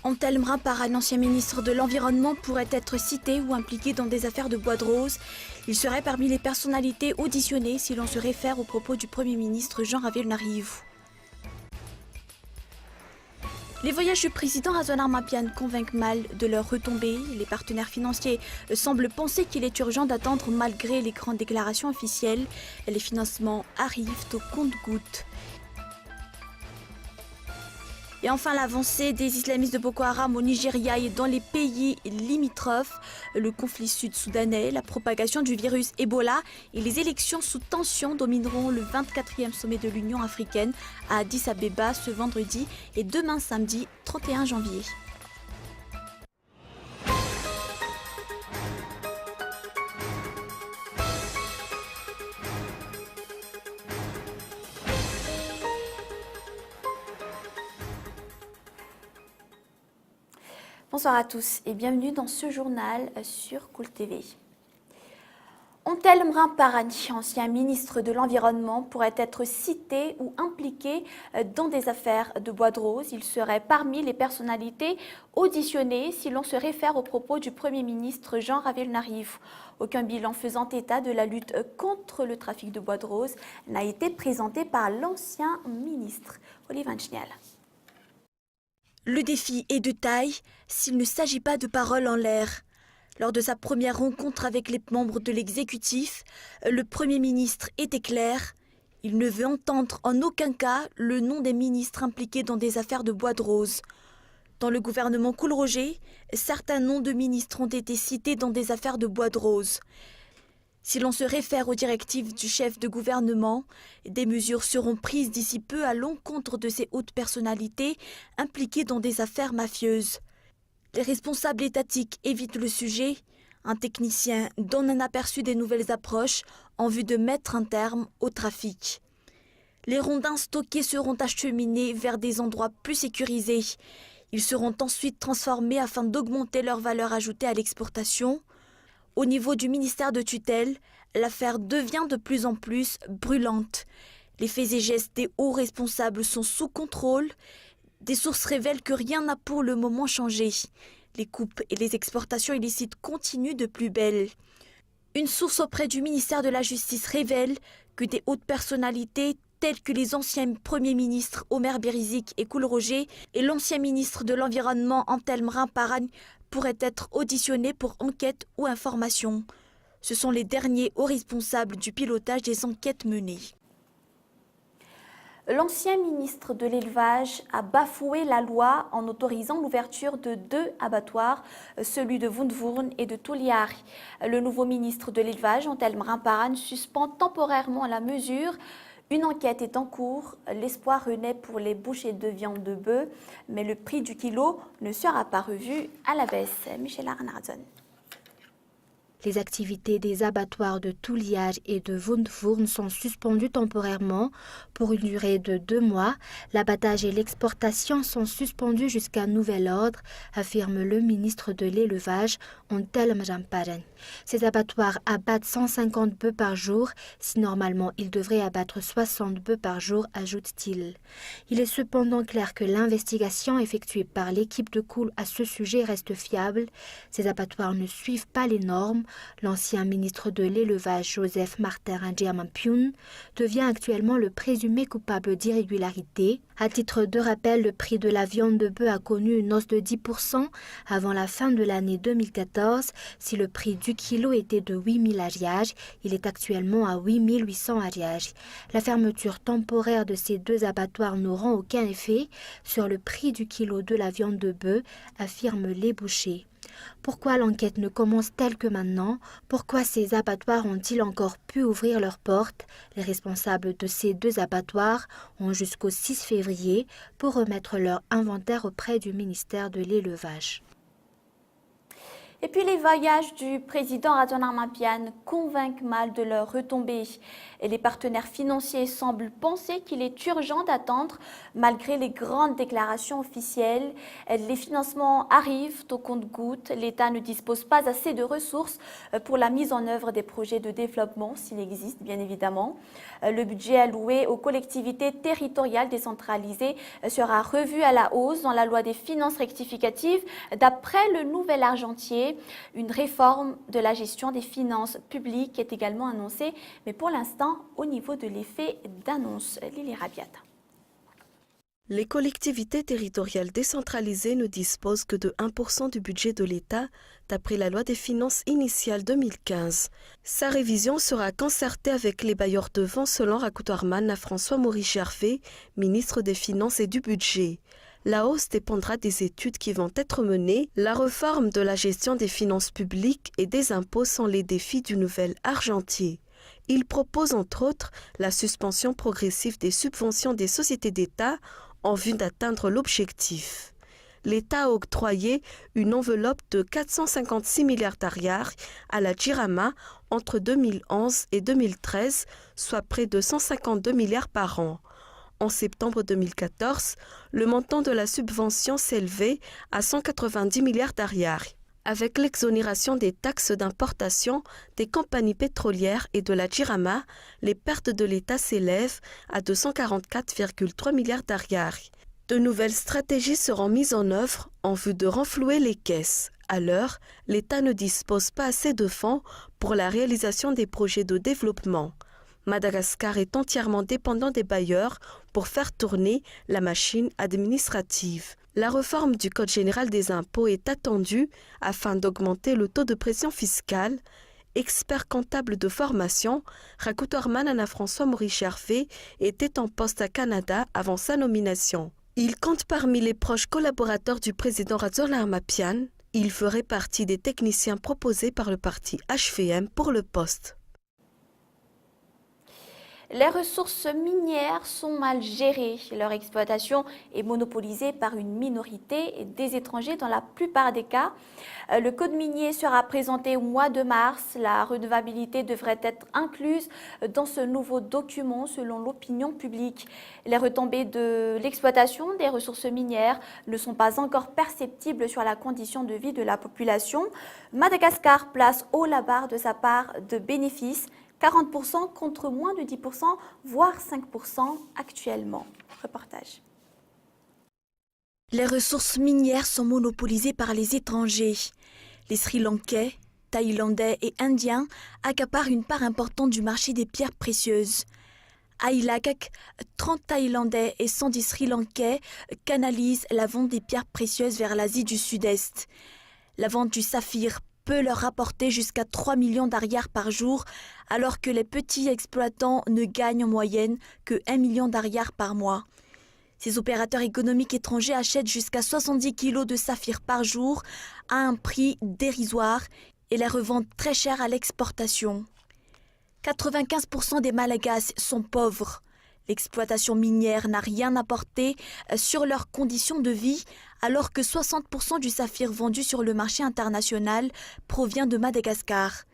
Antelme Rampar, un ancien ministre de l'Environnement, pourrait être cité ou impliqué dans des affaires de bois de rose. Il serait parmi les personnalités auditionnées si l'on se réfère aux propos du Premier ministre Jean Ravel-Narivou. Les voyages du président Razwan Armapian convainquent mal de leurs retombées. Les partenaires financiers semblent penser qu'il est urgent d'attendre malgré les grandes déclarations officielles. Les financements arrivent au compte-gouttes. Et enfin, l'avancée des islamistes de Boko Haram au Nigeria et dans les pays limitrophes, le conflit sud-soudanais, la propagation du virus Ebola et les élections sous tension domineront le 24e sommet de l'Union africaine à Addis Abeba ce vendredi et demain samedi 31 janvier. Bonsoir à tous et bienvenue dans ce journal sur Cool TV. Antelme Rampar, ancien ministre de l'Environnement, pourrait être cité ou impliqué dans des affaires de bois de rose. Il serait parmi les personnalités auditionnées si l'on se réfère aux propos du Premier ministre Jean Ravel-Narivou. Aucun bilan faisant état de la lutte contre le trafic de bois de rose n'a été présenté par l'ancien ministre. Olivier Chnial. Le défi est de taille s'il ne s'agit pas de paroles en l'air. Lors de sa première rencontre avec les membres de l'exécutif, le Premier ministre était clair. Il ne veut entendre en aucun cas le nom des ministres impliqués dans des affaires de bois de rose. Dans le gouvernement Cool-Roger, certains noms de ministres ont été cités dans des affaires de bois de rose. Si l'on se réfère aux directives du chef de gouvernement, des mesures seront prises d'ici peu à l'encontre de ces hautes personnalités impliquées dans des affaires mafieuses. Les responsables étatiques évitent le sujet. Un technicien donne un aperçu des nouvelles approches en vue de mettre un terme au trafic. Les rondins stockés seront acheminés vers des endroits plus sécurisés. Ils seront ensuite transformés afin d'augmenter leur valeur ajoutée à l'exportation. Au niveau du ministère de tutelle, l'affaire devient de plus en plus brûlante. Les faits et gestes des hauts responsables sont sous contrôle. Des sources révèlent que rien n'a pour le moment changé. Les coupes et les exportations illicites continuent de plus belle. Une source auprès du ministère de la Justice révèle que des hautes personnalités telles que les anciens premiers ministres Omer Berizik et Cool-Roger et l'ancien ministre de l'Environnement Antelme Rampar pourraient être auditionnés pour enquête ou information. Ce sont les derniers hauts responsables du pilotage des enquêtes menées. L'ancien ministre de l'Élevage a bafoué la loi en autorisant l'ouverture de 2 abattoirs, celui de Wundwurn et de Toliari. Le nouveau ministre de l'Élevage, Antelme Rampar, suspend temporairement la mesure. Une enquête est en cours. L'espoir renaît pour les bouchers de viande de bœuf, mais le prix du kilo ne sera pas revu à la baisse. Michel Arnardson. Les activités des abattoirs de Toliari et de Wundwurn sont suspendues temporairement pour une durée de 2 mois. L'abattage et l'exportation sont suspendus jusqu'à nouvel ordre, affirme le ministre de l'Élevage, Antelme Rampar. Ces abattoirs abattent 150 bœufs par jour, si normalement ils devraient abattre 60 bœufs par jour, ajoute-t-il. Il est cependant clair que l'investigation effectuée par l'équipe de Cool à ce sujet reste fiable. Ces abattoirs ne suivent pas les normes. L'ancien ministre de l'Élevage, Joseph Martin Ndjamapioun, devient actuellement le présumé coupable d'irrégularité. À titre de rappel, le prix de la viande de bœuf a connu une hausse de 10% avant la fin de l'année 2014. Si le prix du kilo était de 8 000 ariages, il est actuellement à 8 800 ariages. La fermeture temporaire de ces 2 abattoirs n'aura aucun effet sur le prix du kilo de la viande de bœuf, affirment les bouchers. Pourquoi l'enquête ne commence-t-elle que maintenant? Pourquoi ces abattoirs ont-ils encore pu ouvrir leurs portes? Les responsables de ces 2 abattoirs ont jusqu'au 6 février pour remettre leur inventaire auprès du ministère de l'Élevage. Et puis les voyages du président Razvan Armapian convainquent mal de leurs retombées. Et les partenaires financiers semblent penser qu'il est urgent d'attendre malgré les grandes déclarations officielles. Les financements arrivent au compte-gouttes. L'État ne dispose pas assez de ressources pour la mise en œuvre des projets de développement, s'il existe bien évidemment. Le budget alloué aux collectivités territoriales décentralisées sera revu à la hausse dans la loi des finances rectificatives d'après le nouvel argentier. Une réforme de la gestion des finances publiques est également annoncée, mais pour l'instant au niveau de l'effet d'annonce. Lily Rabiat. Les collectivités territoriales décentralisées ne disposent que de 1% du budget de l'État, d'après la loi des finances initiale 2015. Sa révision sera concertée avec les bailleurs de fonds selon Rakoutarman à François-Maurice Gervais, ministre des Finances et du Budget. La hausse dépendra des études qui vont être menées. La réforme de la gestion des finances publiques et des impôts sont les défis du nouvel argentier. Il propose entre autres la suspension progressive des subventions des sociétés d'État en vue d'atteindre l'objectif. L'État a octroyé une enveloppe de 456 milliards d'ariars à la Jirama entre 2011 et 2013, soit près de 152 milliards par an. En septembre 2014, le montant de la subvention s'élevait à 190 milliards d'ariars. Avec l'exonération des taxes d'importation des compagnies pétrolières et de la Jirama, les pertes de l'État s'élèvent à 244,3 milliards d'ariars. De nouvelles stratégies seront mises en œuvre en vue de renflouer les caisses. À l'heure, l'État ne dispose pas assez de fonds pour la réalisation des projets de développement. Madagascar est entièrement dépendant des bailleurs pour faire tourner la machine administrative. La réforme du Code général des impôts est attendue afin d'augmenter le taux de pression fiscale. Expert comptable de formation, Rakoutarman Anna François-Maurice Gervais était en poste à Canada avant sa nomination. Il compte parmi les proches collaborateurs du président Razvan Armapian. Il ferait partie des techniciens proposés par le parti HVM pour le poste. Les ressources minières sont mal gérées. Leur exploitation est monopolisée par une minorité des étrangers dans la plupart des cas. Le code minier sera présenté au mois de mars. La redevabilité devrait être incluse dans ce nouveau document selon l'opinion publique. Les retombées de l'exploitation des ressources minières ne sont pas encore perceptibles sur la condition de vie de la population. Madagascar place haut la barre de sa part de bénéfices. 40% contre moins de 10%, voire 5% actuellement. Reportage. Les ressources minières sont monopolisées par les étrangers. Les Sri Lankais, Thaïlandais et Indiens accaparent une part importante du marché des pierres précieuses. À Ilagak, 30 Thaïlandais et 110 Sri Lankais canalisent la vente des pierres précieuses vers l'Asie du Sud-Est. La vente du saphir peut leur rapporter jusqu'à 3 millions d'ariars par jour, alors que les petits exploitants ne gagnent en moyenne que 1 million d'ariars par mois. Ces opérateurs économiques étrangers achètent jusqu'à 70 kilos de saphir par jour à un prix dérisoire et les revendent très cher à l'exportation. 95% des Malagasy sont pauvres. L'exploitation minière n'a rien apporté sur leurs conditions de vie, alors que 60% du saphir vendu sur le marché international provient de Madagascar.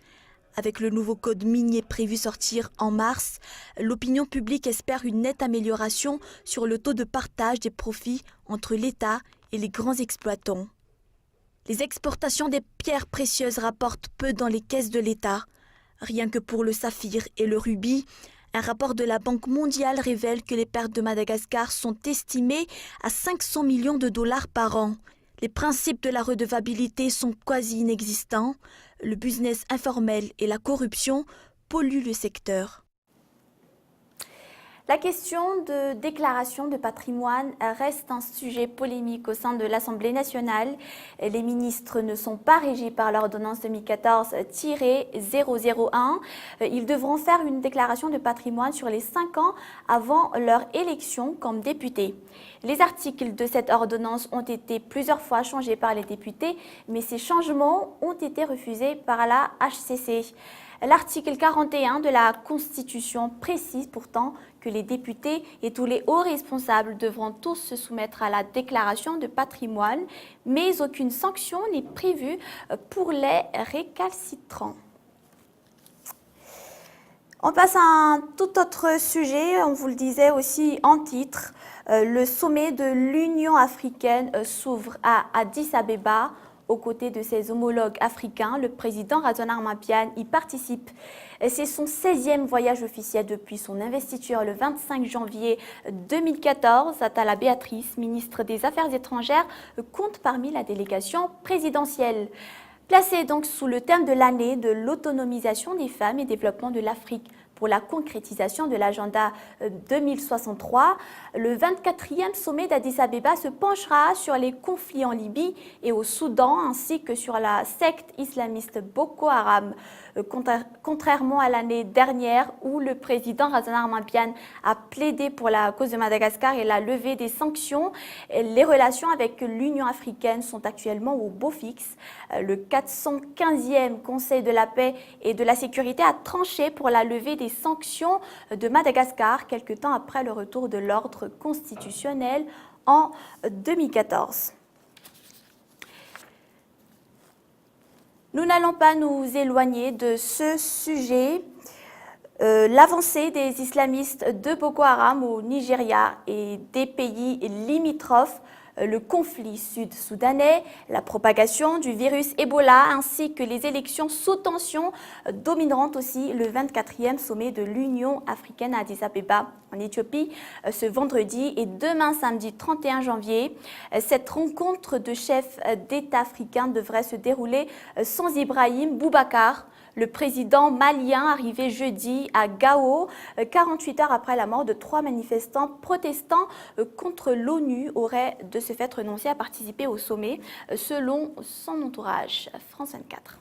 Avec le nouveau code minier prévu sortir en mars, l'opinion publique espère une nette amélioration sur le taux de partage des profits entre l'État et les grands exploitants. Les exportations des pierres précieuses rapportent peu dans les caisses de l'État. Rien que pour le saphir et le rubis, un rapport de la Banque mondiale révèle que les pertes de Madagascar sont estimées à 500 millions de dollars par an. Les principes de la redevabilité sont quasi inexistants. Le business informel et la corruption polluent le secteur. La question de déclaration de patrimoine reste un sujet polémique au sein de l'Assemblée nationale. Les ministres ne sont pas régis par l'ordonnance 2014-001. Ils devront faire une déclaration de patrimoine sur les 5 ans avant leur élection comme députés. Les articles de cette ordonnance ont été plusieurs fois changés par les députés, mais ces changements ont été refusés par la HCC. L'article 41 de la Constitution précise pourtant que les députés et tous les hauts responsables devront tous se soumettre à la déclaration de patrimoine, mais aucune sanction n'est prévue pour les récalcitrants. On passe à un tout autre sujet, on vous le disait aussi en titre. Le sommet de l'Union africaine s'ouvre à Addis Abeba. Aux côtés de ses homologues africains, le président Razon Armapian y participe. C'est son 16e voyage officiel depuis son investiture le 25 janvier 2014. Atala Béatrice, ministre des Affaires étrangères, compte parmi la délégation présidentielle. Placé donc sous le thème de l'année de l'autonomisation des femmes et développement de l'Afrique pour la concrétisation de l'agenda 2063, le 24e sommet d'Addis Abeba se penchera sur les conflits en Libye et au Soudan ainsi que sur la secte islamiste Boko Haram. Contrairement à l'année dernière où le président Razon Armapian a plaidé pour la cause de Madagascar et la levée des sanctions, les relations avec l'Union africaine sont actuellement au beau fixe. Le 415e Conseil de la paix et de la sécurité a tranché pour la levée des sanctions de Madagascar quelque temps après le retour de l'ordre constitutionnel en 2014. Nous n'allons pas nous éloigner de ce sujet. L'avancée des islamistes de Boko Haram au Nigeria et des pays limitrophes, le conflit sud-soudanais, la propagation du virus Ebola ainsi que les élections sous tension domineront aussi le 24e sommet de l'Union africaine à Addis Abeba en Éthiopie ce vendredi et demain samedi 31 janvier. Cette rencontre de chefs d'État africains devrait se dérouler sans Ibrahim Boubacar, le président malien arrivé jeudi à Gao, 48 heures après la mort de 3 manifestants protestants contre l'ONU, aurait de ce fait renoncé à participer au sommet, selon son entourage. France 24.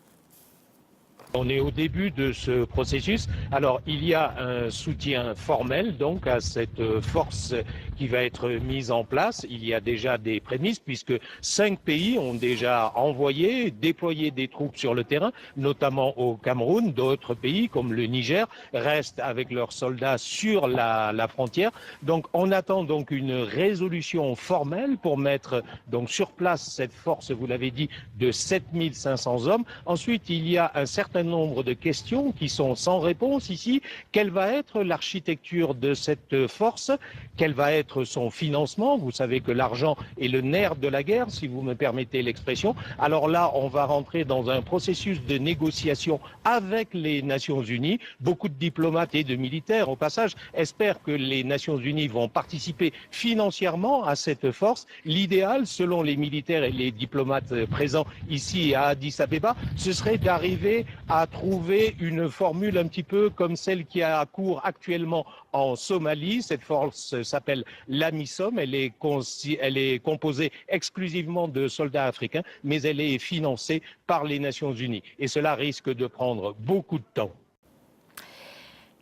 On est au début de ce processus. Alors, il y a un soutien formel donc à cette force qui va être mise en place. Il y a déjà des prémices puisque 5 pays ont déjà envoyé, déployé des troupes sur le terrain, notamment au Cameroun. D'autres pays comme le Niger restent avec leurs soldats sur la frontière. Donc, on attend donc une résolution formelle pour mettre donc sur place cette force, vous l'avez dit, de 7500 hommes. Ensuite, il y a un certain nombre de questions qui sont sans réponse ici. Quelle va être l'architecture de cette force? Quel va être son financement? Vous savez que l'argent est le nerf de la guerre, si vous me permettez l'expression. Alors là, on va rentrer dans un processus de négociation avec les Nations Unies. Beaucoup de diplomates et de militaires, au passage, espèrent que les Nations Unies vont participer financièrement à cette force. L'idéal, selon les militaires et les diplomates présents ici à Addis Abeba, ce serait d'arriver à trouver une formule un petit peu comme celle qui a cours actuellement en Somalie. Cette force s'appelle l'AMISOM. Elle est composée exclusivement de soldats africains, mais elle est financée par les Nations Unies. Et cela risque de prendre beaucoup de temps.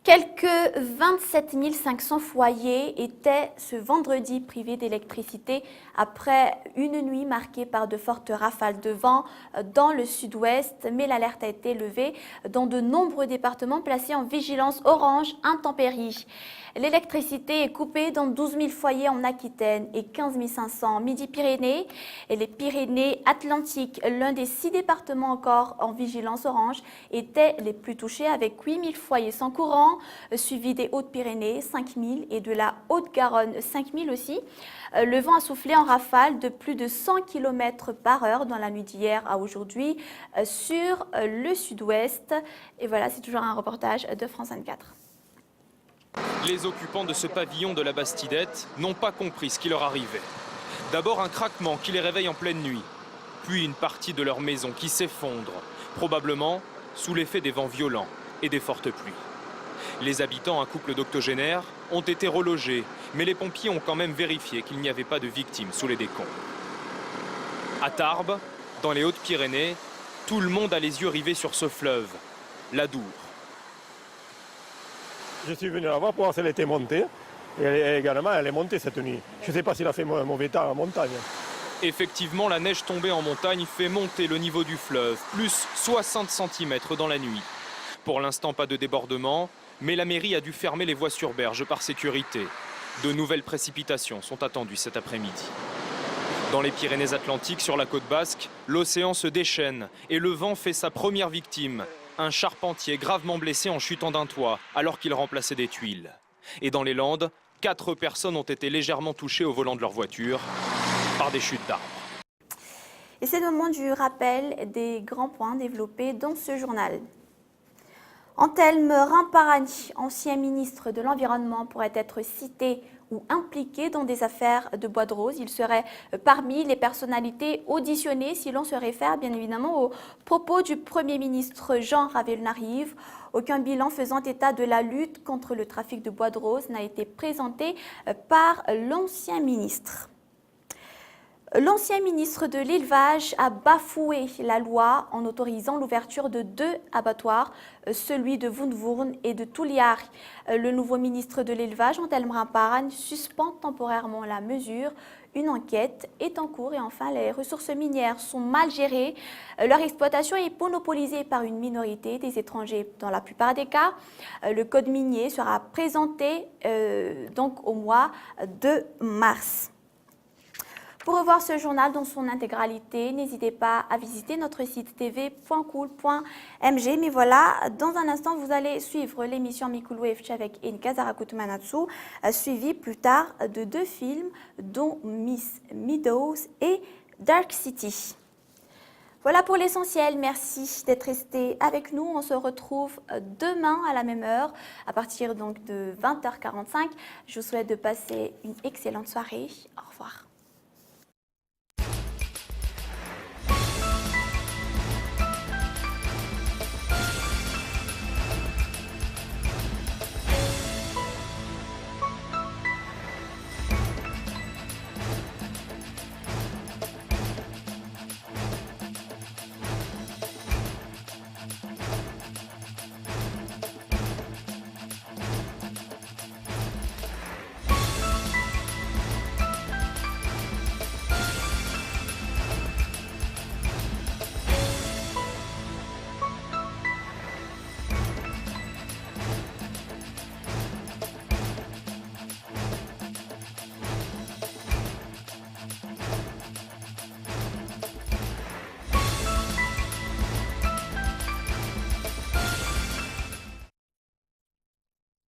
Quelques 27 500 foyers étaient ce vendredi privés d'électricité après une nuit marquée par de fortes rafales de vent dans le sud-ouest, mais l'alerte a été levée dans de nombreux départements placés en vigilance orange intempéries. L'électricité est coupée dans 12 000 foyers en Aquitaine et 15 500 en Midi-Pyrénées. Et les Pyrénées-Atlantiques, l'un des 6 départements encore en vigilance orange, étaient les plus touchés avec 8 000 foyers sans courant, suivi des Hautes-Pyrénées, 5 000 et de la Haute-Garonne, 5 000 aussi. Le vent a soufflé en rafale de plus de 100 km/h dans la nuit d'hier à aujourd'hui sur le sud-ouest. Et voilà, c'est toujours un reportage de France 24. Les occupants de ce pavillon de la Bastidette n'ont pas compris ce qui leur arrivait. D'abord un craquement qui les réveille en pleine nuit, puis une partie de leur maison qui s'effondre, probablement sous l'effet des vents violents et des fortes pluies. Les habitants, un couple d'octogénaires, ont été relogés, mais les pompiers ont quand même vérifié qu'il n'y avait pas de victimes sous les décombres. À Tarbes, dans les Hautes-Pyrénées, tout le monde a les yeux rivés sur ce fleuve, l'Adour. Je suis venu la voir pour voir si elle était montée. Et également, elle est montée cette nuit. Je ne sais pas s'il a fait mauvais temps en montagne. Effectivement, la neige tombée en montagne fait monter le niveau du fleuve, plus 60 cm dans la nuit. Pour l'instant, pas de débordement, mais la mairie a dû fermer les voies sur berge par sécurité. De nouvelles précipitations sont attendues cet après-midi. Dans les Pyrénées-Atlantiques, sur la côte basque, l'océan se déchaîne et le vent fait sa première victime. Un charpentier gravement blessé en chutant d'un toit alors qu'il remplaçait des tuiles. Et dans les Landes, 4 personnes ont été légèrement touchées au volant de leur voiture par des chutes d'arbres. Et c'est le moment du rappel des grands points développés dans ce journal. Antelme Ramparani, ancien ministre de l'Environnement, pourrait être cité ou impliqué dans des affaires de bois de rose. Il serait parmi les personnalités auditionnées si l'on se réfère bien évidemment aux propos du Premier ministre Jean Ravelnarive. Aucun bilan faisant état de la lutte contre le trafic de bois de rose n'a été présenté par l'ancien ministre. L'ancien ministre de l'Élevage a bafoué la loi en autorisant l'ouverture de 2 abattoirs, celui de Wundwurn et de Tulliari. Le nouveau ministre de l'Élevage, Antelme Ramparani, suspend temporairement la mesure. Une enquête est en cours et enfin les ressources minières sont mal gérées. Leur exploitation est monopolisée par une minorité des étrangers dans la plupart des cas. Le code minier sera présenté donc au mois de mars. Pour revoir ce journal dans son intégralité, n'hésitez pas à visiter notre site tv.cool.mg. Mais voilà, dans un instant, vous allez suivre l'émission Mikulu FC avec Enika Zarakutumanatsu, suivi plus tard de 2 films, dont Miss Meadows et Dark City. Voilà pour l'essentiel. Merci d'être resté avec nous. On se retrouve demain à la même heure, à partir donc de 20h45. Je vous souhaite de passer une excellente soirée. Au revoir.